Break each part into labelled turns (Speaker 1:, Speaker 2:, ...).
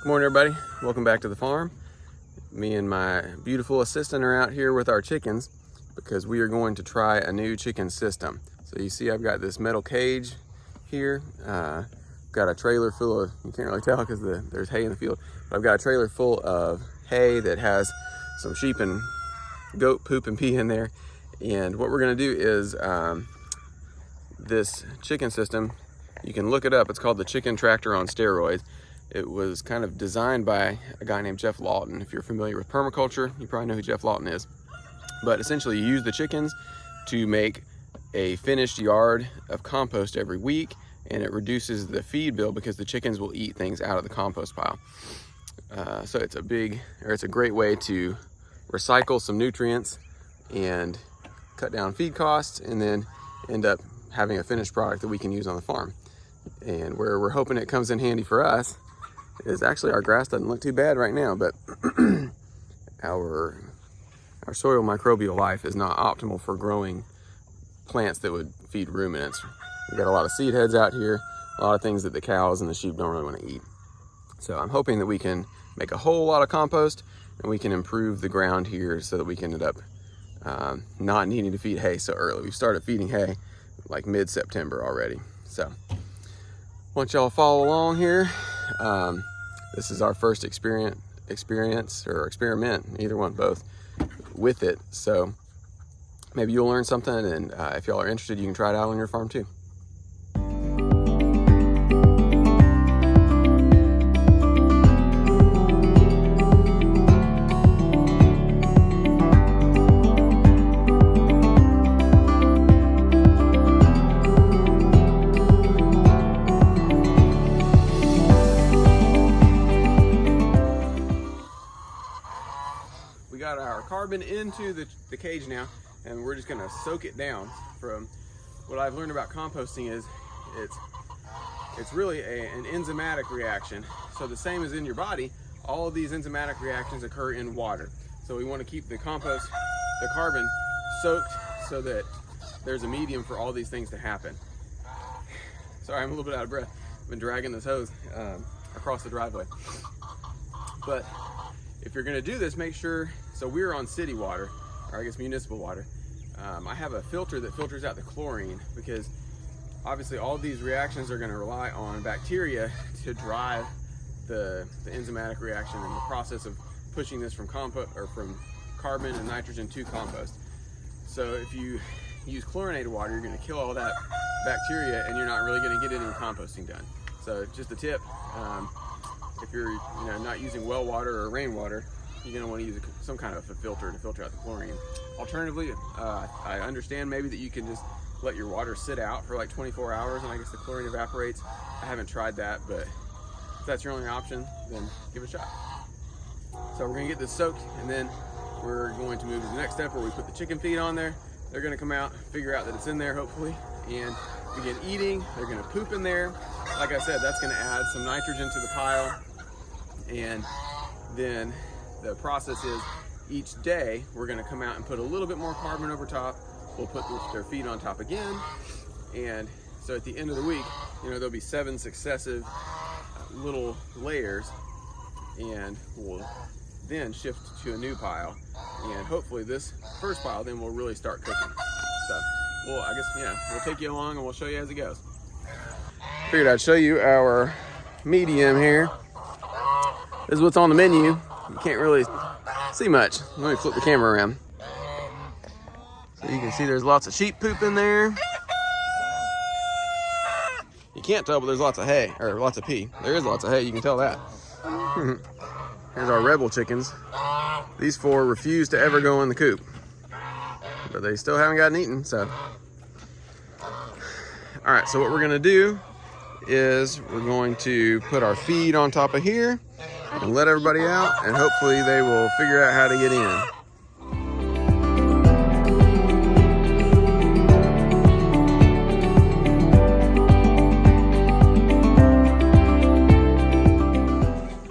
Speaker 1: Good morning, everybody. Welcome back to the farm. Me and my beautiful assistant are out here with our chickens because we are going to try a new chicken system. So you see I've got this metal cage here. Got a trailer full of, you can't really tell because there's hay in the field, but I've got a trailer full of hay that has some sheep and goat poop and pee in there. And what we're gonna do is this chicken system, you can look it up. It's called the Chicken Tractor on Steroids. It was kind of designed by a guy named Jeff Lawton. If you're familiar with permaculture, you probably know who Jeff Lawton is. But essentially you use the chickens to make a finished yard of compost every week, and it reduces the feed bill because the chickens will eat things out of the compost pile. So it's a great way to recycle some nutrients and cut down feed costs, and then end up having a finished product that we can use on the farm. And where we're hoping it comes in handy for us is actually our grass doesn't look too bad right now, but our soil microbial life is not optimal for growing plants that would feed ruminants. We've got a lot of seed heads out here, a lot of things that the cows and the sheep don't really want to eat. So I'm hoping that we can make a whole lot of compost and we can improve the ground here so that we can end up not needing to feed hay so early. We've started feeding hay like mid-September already. So want y'all to follow along here. This is our first experience or experiment, either one, both, with it. So maybe you'll learn something, and if y'all are interested, you can try it out on your farm too. We got our carbon into the cage now, and we're just gonna soak it down. From what I've learned about composting is it's really an enzymatic reaction. So the same as in your body, all of these enzymatic reactions occur in water. So we want to keep the carbon soaked so that there's a medium for all these things to happen. Sorry, I'm a little bit out of breath. I've been dragging this hose across the driveway. But if you're gonna do this, make sure, so we're on city water, or I guess municipal water. I have a filter that filters out the chlorine, because obviously all of these reactions are gonna rely on bacteria to drive the enzymatic reaction and the process of pushing this from carbon and nitrogen to compost. So if you use chlorinated water, you're gonna kill all that bacteria and you're not really gonna get any composting done. So just a tip, if you're not using well water or rainwater, you're gonna want to use some kind of a filter to filter out the chlorine. Alternatively, I understand maybe that you can just let your water sit out for like 24 hours and I guess the chlorine evaporates. I haven't tried that, but if that's your only option, then give it a shot. So we're gonna get this soaked, and then we're going to move to the next step where we put the chicken feed on there. They're gonna come out, figure out that it's in there hopefully, and begin eating. They're gonna poop in there. Like I said, that's gonna add some nitrogen to the pile. And then the process is each day we're going to come out and put a little bit more carbon over top. We'll put their feed on top again, and so at the end of the week, there'll be 7 successive little layers, and we'll then shift to a new pile, and hopefully this first pile then will really start cooking. So I guess we'll take you along and we'll show you as it goes. Figured I'd show you our medium here. This is what's on the menu. You can't really see much. Let me flip the camera around. So you can see there's lots of sheep poop in there. You can't tell, but there's lots of hay, or lots of pee. There is lots of hay, you can tell that. Here's our rebel chickens. These 4 refuse to ever go in the coop, but they still haven't gotten eaten, so. All right, so what we're gonna do is we're going to put our feed on top of here and let everybody out, and hopefully they will figure out how to get in.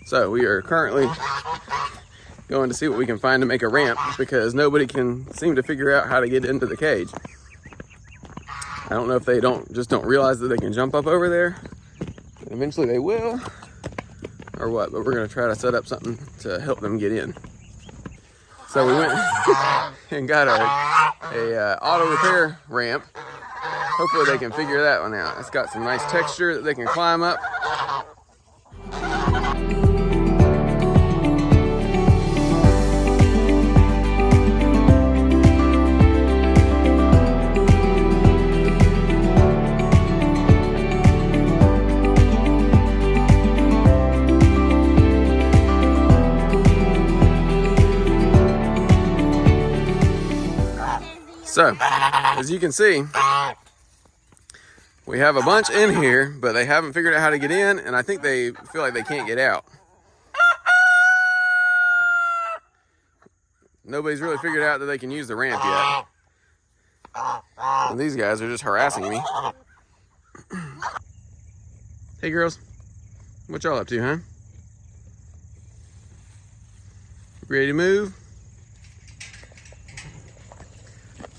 Speaker 1: So we are currently going to see what we can find to make a ramp, because nobody can seem to figure out how to get into the cage. I don't know if they just don't realize that they can jump up over there. Eventually they will. or what, but we're gonna try to set up something to help them get in. So we went and got a auto repair ramp. Hopefully they can figure that one out. It's got some nice texture that they can climb up. So, as you can see, we have a bunch in here, but they haven't figured out how to get in, and I think they feel like they can't get out. Nobody's really figured out that they can use the ramp yet. And these guys are just harassing me. Hey girls, what y'all up to, huh? Ready to move?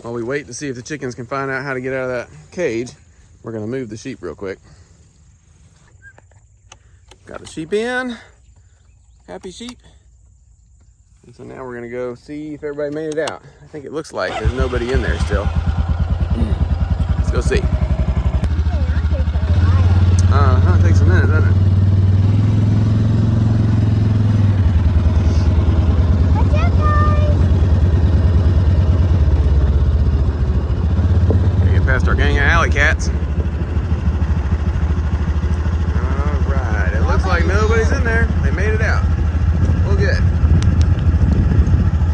Speaker 1: While we wait to see if the chickens can find out how to get out of that cage, we're gonna move the sheep real quick. Got the sheep in. Happy sheep. And so now we're gonna go see if everybody made it out. I think it looks like there's nobody in there still. Let's go see. It takes a minute, doesn't it? Past our gang of alley cats. Alright, it looks like nobody's in there. They made it out. Well, good.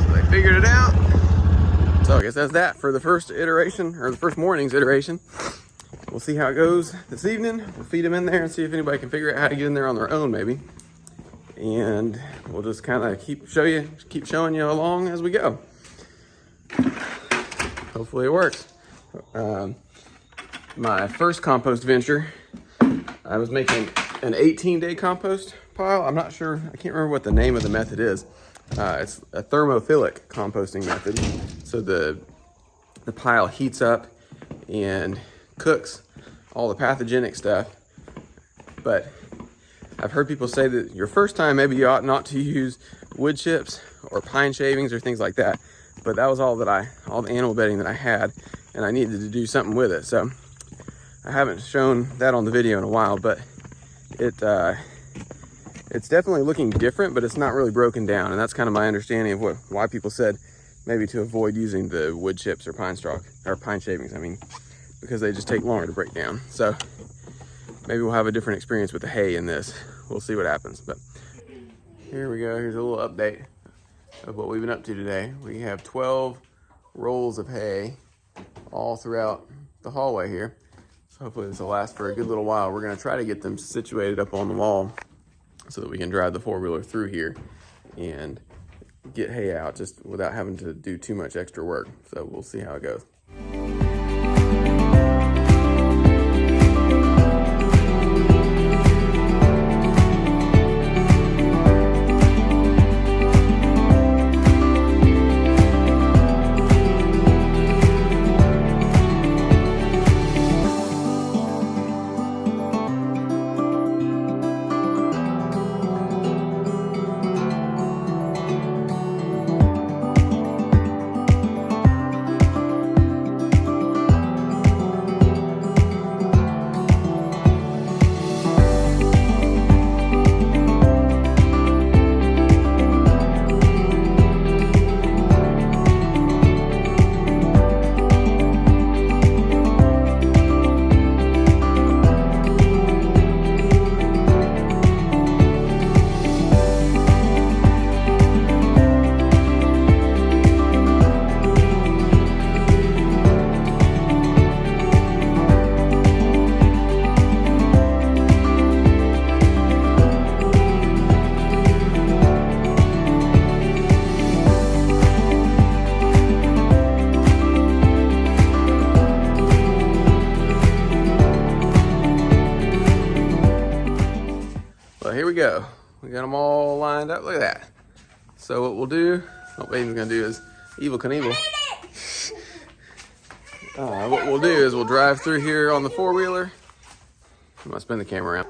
Speaker 1: So they figured it out. So I guess that's that for the first iteration, or the first morning's iteration. We'll see how it goes this evening. We'll feed them in there and see if anybody can figure out how to get in there on their own, maybe. And we'll just kind of keep showing you along as we go. Hopefully it works. My first compost venture, I was making an 18-day compost pile. I'm not sure, I can't remember what the name of the method is. It's a thermophilic composting method. So the pile heats up and cooks all the pathogenic stuff. But I've heard people say that your first time, maybe you ought not to use wood chips or pine shavings or things like that. But that was all the animal bedding that I had, and I needed to do something with it. So I haven't shown that on the video in a while, but it's definitely looking different, but it's not really broken down. And that's kind of my understanding of why people said maybe to avoid using the wood chips or pine shavings, because they just take longer to break down. So maybe we'll have a different experience with the hay in this. We'll see what happens. But here we go. Here's a little update of what we've been up to today. We have 12 rolls of hay all throughout the hallway here. So hopefully this will last for a good little while. We're gonna try to get them situated up on the wall so that we can drive the four-wheeler through here and get hay out just without having to do too much extra work. So we'll see how it goes. Here we go. We got them all lined up. Look at that. So what we'll do, what Baden's gonna do is Evil Knievel. What we'll do is we'll drive through here on the four-wheeler. I'm gonna spin the camera around.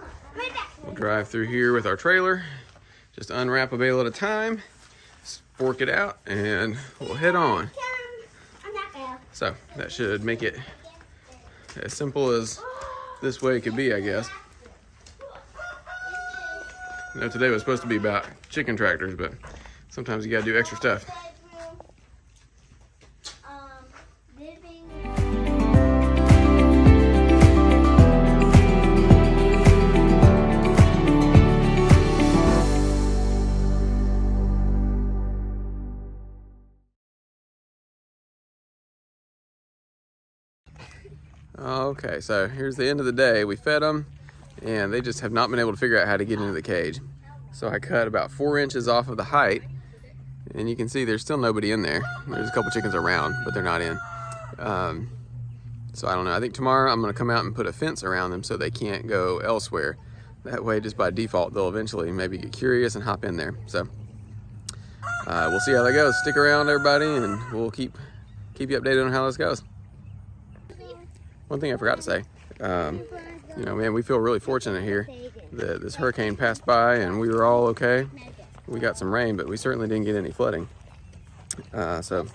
Speaker 1: We'll drive through here with our trailer, just unwrap a bale at a time, fork it out, and we'll head on. So that should make it as simple as this way could be, I guess. I know today was supposed to be about chicken tractors, but sometimes you gotta do extra stuff. Okay, so here's the end of the day. We fed them, and they just have not been able to figure out how to get into the cage. So I cut about 4 inches off of the height, and you can see there's still nobody in there. There's a couple chickens around, but they're not in. So I don't know. I think tomorrow I'm going to come out and put a fence around them so they can't go elsewhere. That way, just by default, they'll eventually maybe get curious and hop in there. So we'll see how that goes. Stick around, everybody, and we'll keep you updated on how this goes. One thing I forgot to say, you know, man, we feel really fortunate here that this hurricane passed by and we were all okay. We got some rain, but we certainly didn't get any flooding. So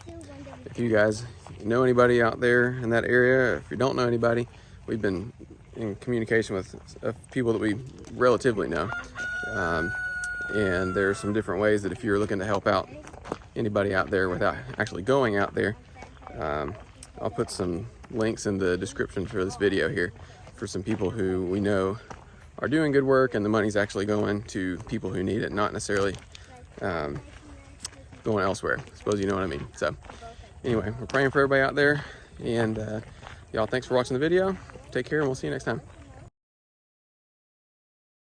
Speaker 1: if you guys know anybody out there in that area, if you don't know anybody, we've been in communication with people that we relatively know. And there's some different ways that if you're looking to help out anybody out there without actually going out there, I'll put some links in the description for this video here for some people who we know are doing good work, and the money's actually going to people who need it, not necessarily going elsewhere. I suppose you know what I mean. So anyway, we're praying for everybody out there, and y'all, thanks for watching the video. Take care, and we'll see you next time.